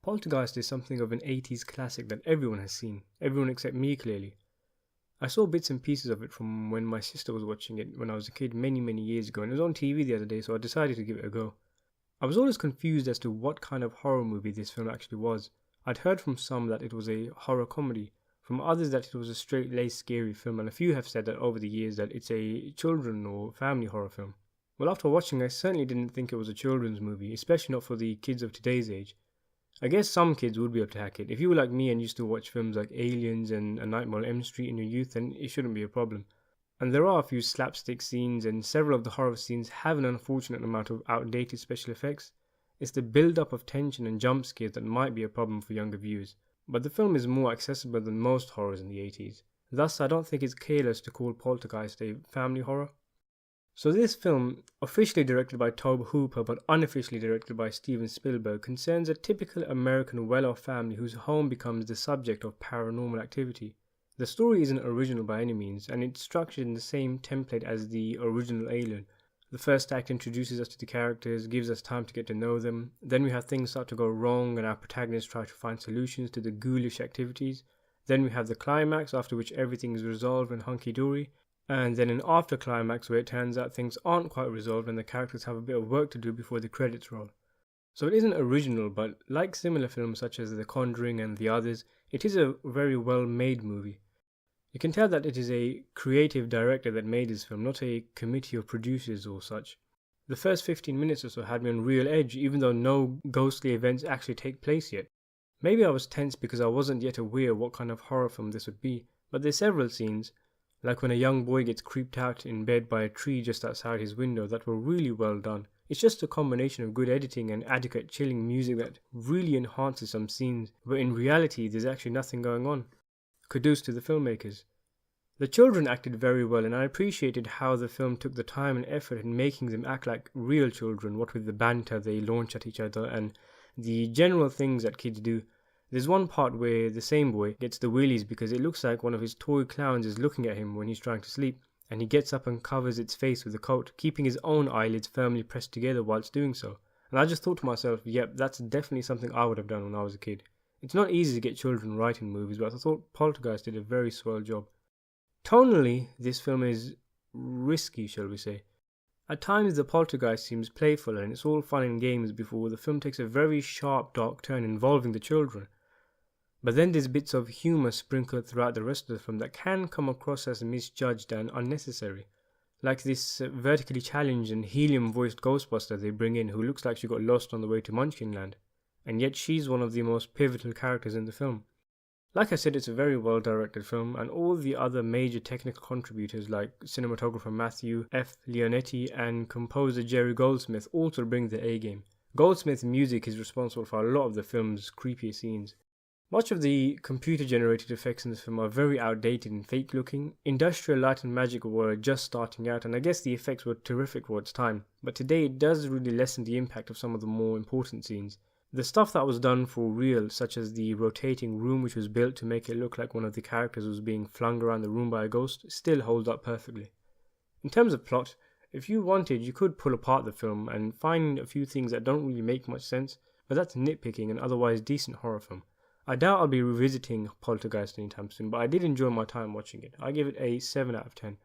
Poltergeist is something of an 80s classic that everyone has seen, everyone except me clearly. I saw bits and pieces of it from when my sister was watching it when I was a kid many years ago, and it was on TV the other day, so I decided to give it a go. I was always confused as to what kind of horror movie this film actually was. I'd heard from some that it was a horror comedy, from others that it was a straight-laced scary film, and a few have said that over the years that it's a children or family horror film. Well, after watching, I certainly didn't think it was a children's movie, especially not for the kids of today's age. I guess some kids would be able to hack it. If you were like me and used to watch films like Aliens and A Nightmare on Elm Street in your youth, then it shouldn't be a problem. And there are a few slapstick scenes, and several of the horror scenes have an unfortunate amount of outdated special effects. It's the build-up of tension and jump scares that might be a problem for younger viewers. But the film is more accessible than most horrors in the 80s. Thus, I don't think it's careless to call Poltergeist a family horror. So this film, officially directed by Tobe Hooper but unofficially directed by Steven Spielberg, concerns a typical American well-off family whose home becomes the subject of paranormal activity. The story isn't original by any means, and it's structured in the same template as the original Alien. The first act introduces us to the characters, gives us time to get to know them, then we have things start to go wrong and our protagonists try to find solutions to the ghoulish activities, then we have the climax after which everything is resolved and hunky-dory, and then an after climax where it turns out things aren't quite resolved and the characters have a bit of work to do before the credits roll. So it isn't original, but like similar films such as The Conjuring and the others, it is a very well made movie. You can tell that it is a creative director that made this film, not a committee of producers or such. The first 15 minutes or so had me on real edge, even though no ghostly events actually take place yet. Maybe I was tense because I wasn't yet aware what kind of horror film this would be, but there's several scenes, like when a young boy gets creeped out in bed by a tree just outside his window, that were really well done. It's just a combination of good editing and adequate chilling music that really enhances some scenes, but in reality there's actually nothing going on. Kudos to the filmmakers. The children acted very well, and I appreciated how the film took the time and effort in making them act like real children, what with the banter they launch at each other and the general things that kids do. There's one part where the same boy gets the willies because it looks like one of his toy clowns is looking at him when he's trying to sleep, and he gets up and covers its face with a coat, keeping his own eyelids firmly pressed together whilst doing so. And I just thought to myself, yep, that's definitely something I would have done when I was a kid. It's not easy to get children right in movies, but I thought Poltergeist did a very swell job. Tonally, this film is risky, shall we say. At times the Poltergeist seems playful and it's all fun and games before the film takes a very sharp dark turn involving the children. But then there's bits of humour sprinkled throughout the rest of the film that can come across as misjudged and unnecessary. Like this vertically challenged and helium-voiced Ghostbuster they bring in who looks like she got lost on the way to Munchkinland, and yet she's one of the most pivotal characters in the film. Like I said, it's a very well directed film, and all the other major technical contributors like cinematographer Matthew F. Leonetti and composer Jerry Goldsmith also bring their A-game. Goldsmith's music is responsible for a lot of the film's creepy scenes. Much of the computer-generated effects in this film are very outdated and fake-looking. Industrial Light and Magic were just starting out, and I guess the effects were terrific for its time, but today it does really lessen the impact of some of the more important scenes. The stuff that was done for real, such as the rotating room which was built to make it look like one of the characters was being flung around the room by a ghost, still holds up perfectly. In terms of plot, if you wanted, you could pull apart the film and find a few things that don't really make much sense, but that's nitpicking an otherwise decent horror film. I doubt I'll be revisiting Poltergeist anytime soon, but I did enjoy my time watching it. I give it a 7 out of 10.